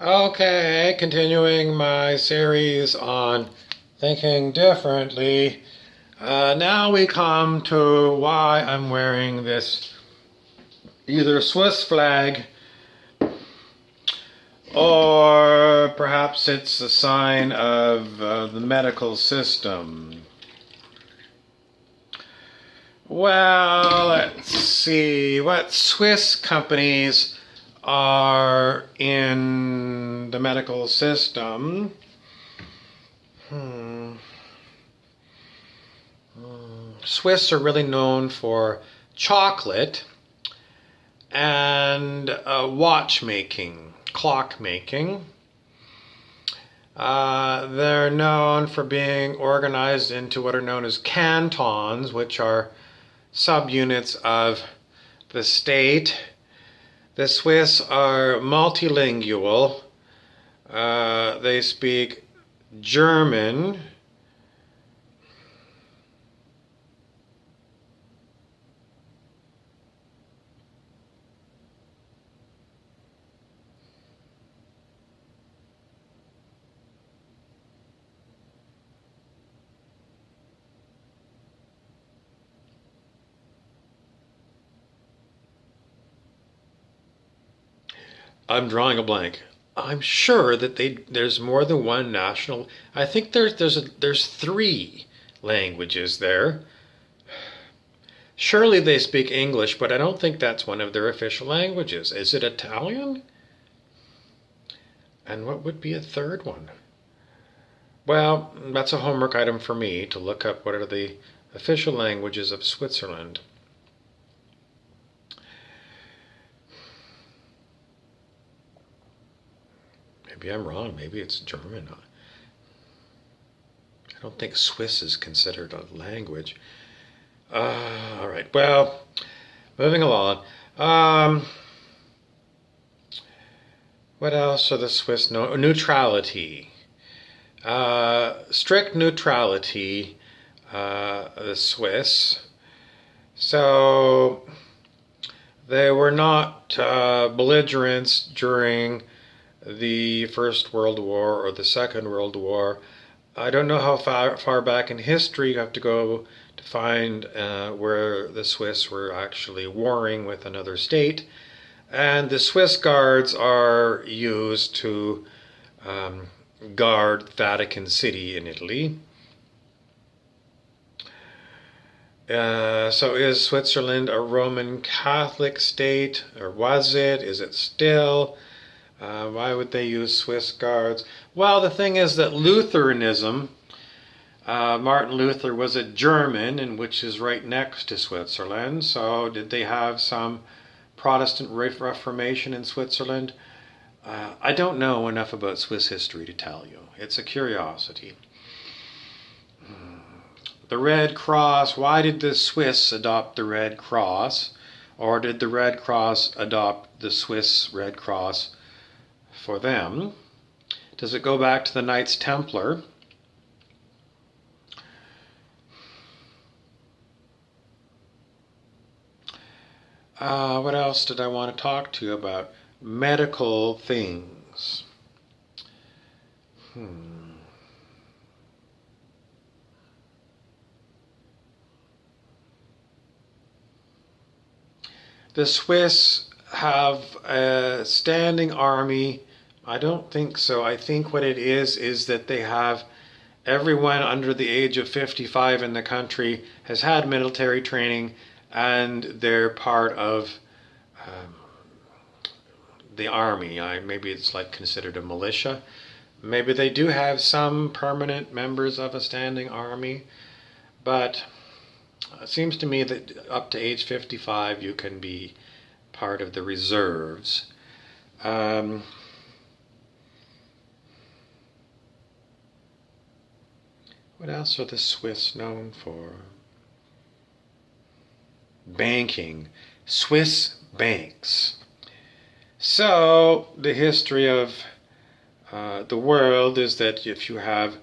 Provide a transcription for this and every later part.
Okay, continuing my series on thinking differently. Now we come to why I'm wearing this either Swiss flag or perhaps it's a sign of the medical system. Well, let's see. What Swiss companies are in the medical system? Swiss are really known for chocolate and watchmaking, clockmaking. They're known for being organized into what are known as cantons, which are subunits of the state. The Swiss are multilingual. They speak German. I'm drawing a blank. I'm sure that there's more than one national. I think there's three languages there. Surely they speak English, but I don't think that's one of their official languages. Is it Italian? And what would be a third one? Well, that's a homework item for me to look up what are the official languages of Switzerland. Maybe I'm wrong. Maybe it's German. I don't think Swiss is considered a language. All right. Well, moving along. What else are the Swiss known? Neutrality. Strict neutrality. The Swiss. So they were not belligerents during the First World War or the Second World War. I don't know how far back in history you have to go to find where the Swiss were actually warring with another state. And the Swiss guards are used to guard Vatican City in Italy. So is Switzerland a Roman Catholic state, or was it? Is it still? Why would they use Swiss guards? Well, the thing is that Lutheranism, Martin Luther was a German, and which is right next to Switzerland. So did they have some Protestant Reformation in Switzerland? I don't know enough about Swiss history to tell you. It's a curiosity. The Red Cross, why did the Swiss adopt the Red Cross? Or did the Red Cross adopt the Swiss Red Cross for them? Does it go back to the Knights Templar? What else did I want to talk to you about? Medical things. The Swiss have a standing army. I don't think so. I think what it is that they have everyone under the age of 55 in the country has had military training and they're part of the army. Maybe it's like considered a militia. Maybe they do have some permanent members of a standing army, but it seems to me that up to age 55 you can be part of the reserves. What else are the Swiss known for? Banking. Swiss banks. So the history of the world is that if you have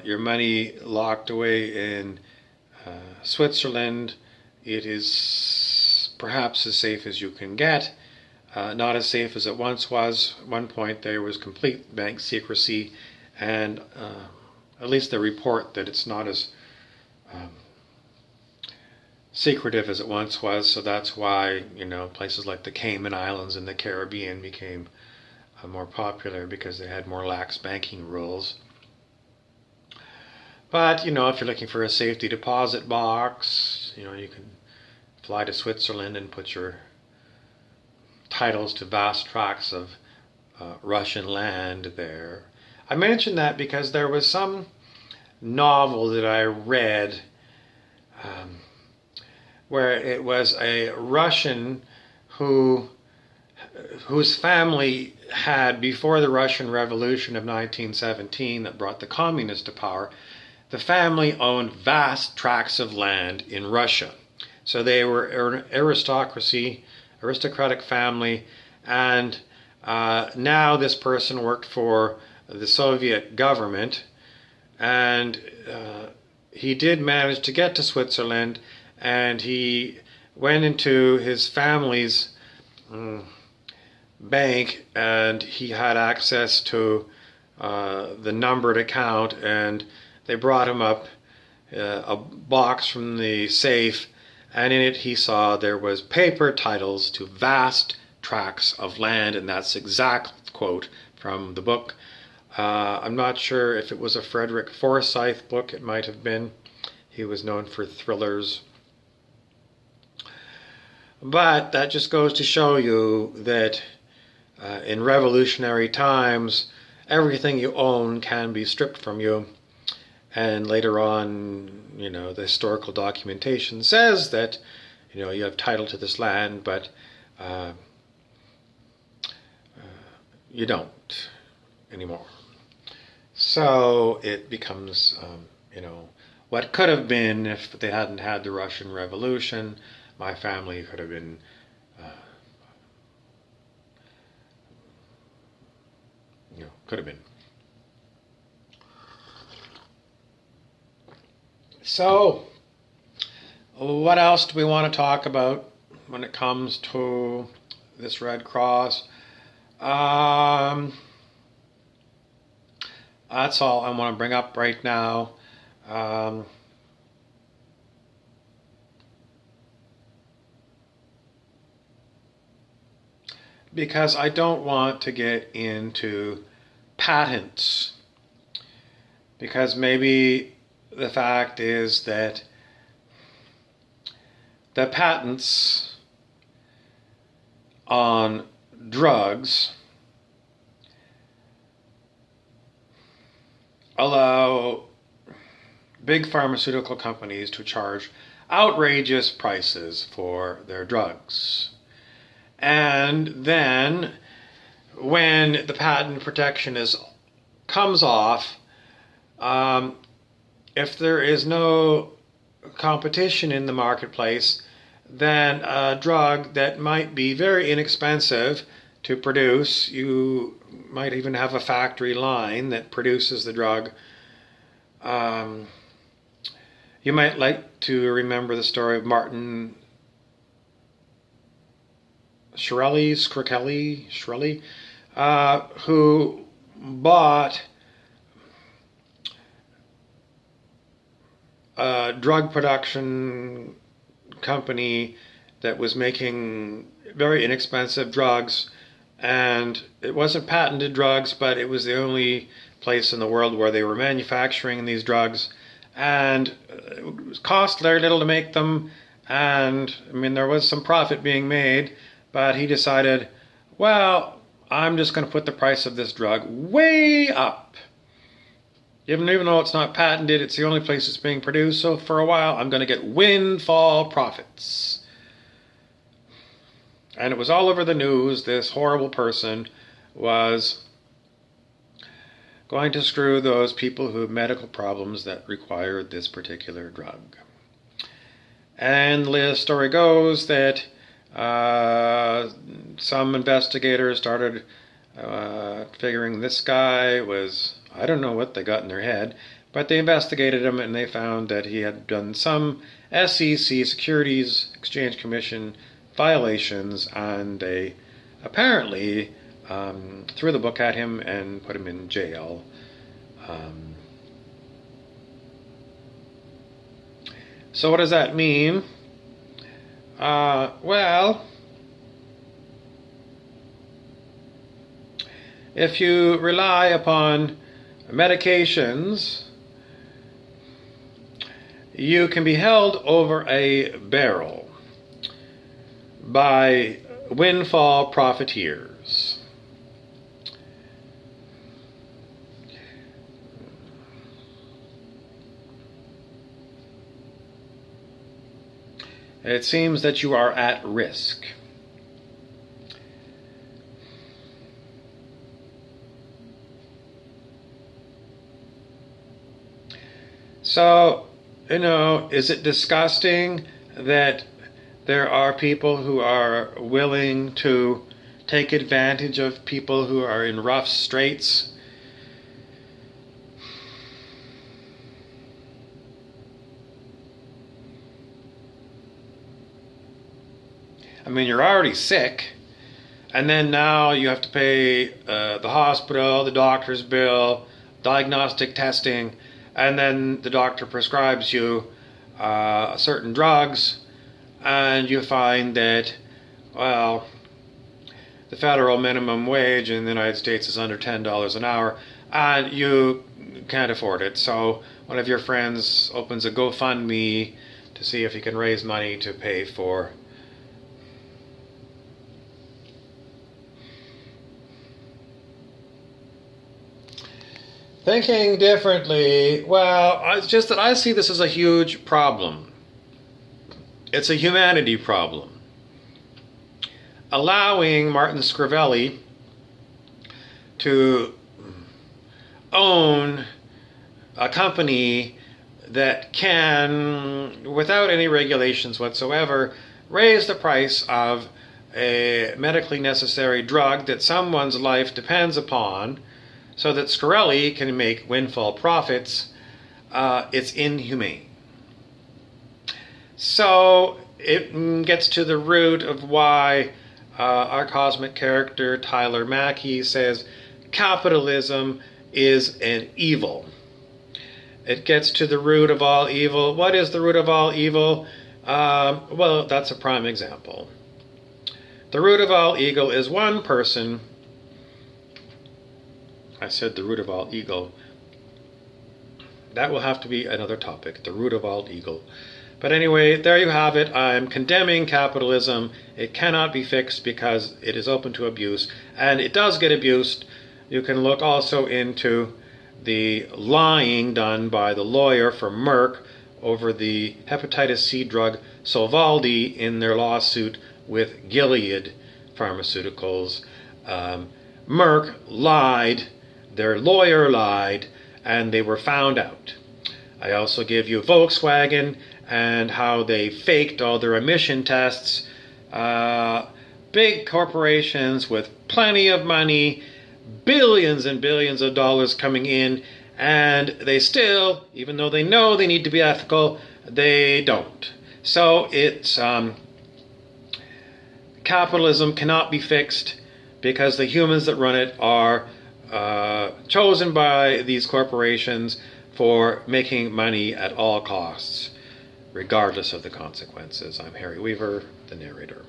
your money locked away in Switzerland, it is perhaps as safe as you can get. not as safe as it once was. At one point there was complete bank secrecy, and at least they report that it's not as secretive as it once was. So that's why, places like the Cayman Islands and the Caribbean became more popular, because they had more lax banking rules. But, if you're looking for a safety deposit box, you can fly to Switzerland and put your titles to vast tracts of Russian land there. I mention that because there was some novel that I read where it was a Russian whose family had, before the Russian Revolution of 1917 that brought the communists to power, the family owned vast tracts of land in Russia. So they were an aristocratic family, and now this person worked for the Soviet government, and he did manage to get to Switzerland, and he went into his family's bank, and he had access to the numbered account, and they brought him up a box from the safe, and in it he saw there was paper titles to vast tracts of land, and that's exact quote from the book. I'm not sure if it was a Frederick Forsyth book. It might have been. He was known for thrillers. But that just goes to show you that in revolutionary times, everything you own can be stripped from you. And later on, the historical documentation says that, you have title to this land, but you don't anymore. So it becomes, what could have been if they hadn't had the Russian Revolution. My family could have been could have been. So, what else do we want to talk about when it comes to this Red Cross? That's all I want to bring up right now. Because I don't want to get into patents. Because maybe the fact is that the patents on drugs allow big pharmaceutical companies to charge outrageous prices for their drugs. And then when the patent protection comes off, if there is no competition in the marketplace, then a drug that might be very inexpensive to produce, you might even have a factory line that produces the drug. You might like to remember the story of Martin Shkreli, who bought a drug production company that was making very inexpensive drugs, and it wasn't patented drugs, but it was the only place in the world where they were manufacturing these drugs, and it cost very little to make them, and there was some profit being made, but he decided, well, I'm just going to put the price of this drug way up. Even though it's not patented, it's the only place it's being produced, so for a while I'm going to get windfall profits. And it was all over the news. This horrible person was going to screw those people who have medical problems that required this particular drug. And the story goes that some investigators started figuring this guy was, I don't know what they got in their head, but they investigated him and they found that he had done some SEC, Securities Exchange Commission, violations, and they apparently threw the book at him and put him in jail. So what does that mean? Well, if you rely upon medications, you can be held over a barrel by windfall profiteers. It seems that you are at risk. So, is it disgusting that there are people who are willing to take advantage of people who are in rough straits? I mean, you're already sick, and then now you have to pay the hospital, the doctor's bill, diagnostic testing, and then the doctor prescribes you certain drugs, and you find that, well, the federal minimum wage in the United States is under $10 an hour, and you can't afford it. So one of your friends opens a GoFundMe to see if he can raise money to pay for thinking differently. Well, it's just that I see this as a huge problem. It's a humanity problem. Allowing Martin Scrivelli to own a company that can, without any regulations whatsoever, raise the price of a medically necessary drug that someone's life depends upon, so that Scrivelli can make windfall profits, it's inhumane. So it gets to the root of why our cosmic character Tyler Mackey says capitalism is an evil. It gets to the root of all evil. What is the root of all evil? Well, that's a prime example. The root of all evil is one person. I said the root of all evil. That will have to be another topic, the root of all evil. But anyway, there you have it. I'm condemning capitalism. It cannot be fixed because it is open to abuse, and it does get abused. You can look also into the lying done by the lawyer for Merck over the hepatitis C drug Sovaldi in their lawsuit with Gilead Pharmaceuticals. Merck lied. Their lawyer lied, and they were found out. I also give you Volkswagen and how they faked all their emission tests. Big corporations with plenty of money, billions and billions of dollars coming in, and they still, even though they know they need to be ethical, they don't. So it's capitalism cannot be fixed because the humans that run it are chosen by these corporations for making money at all costs, regardless of the consequences. I'm Harry Weaver, the narrator.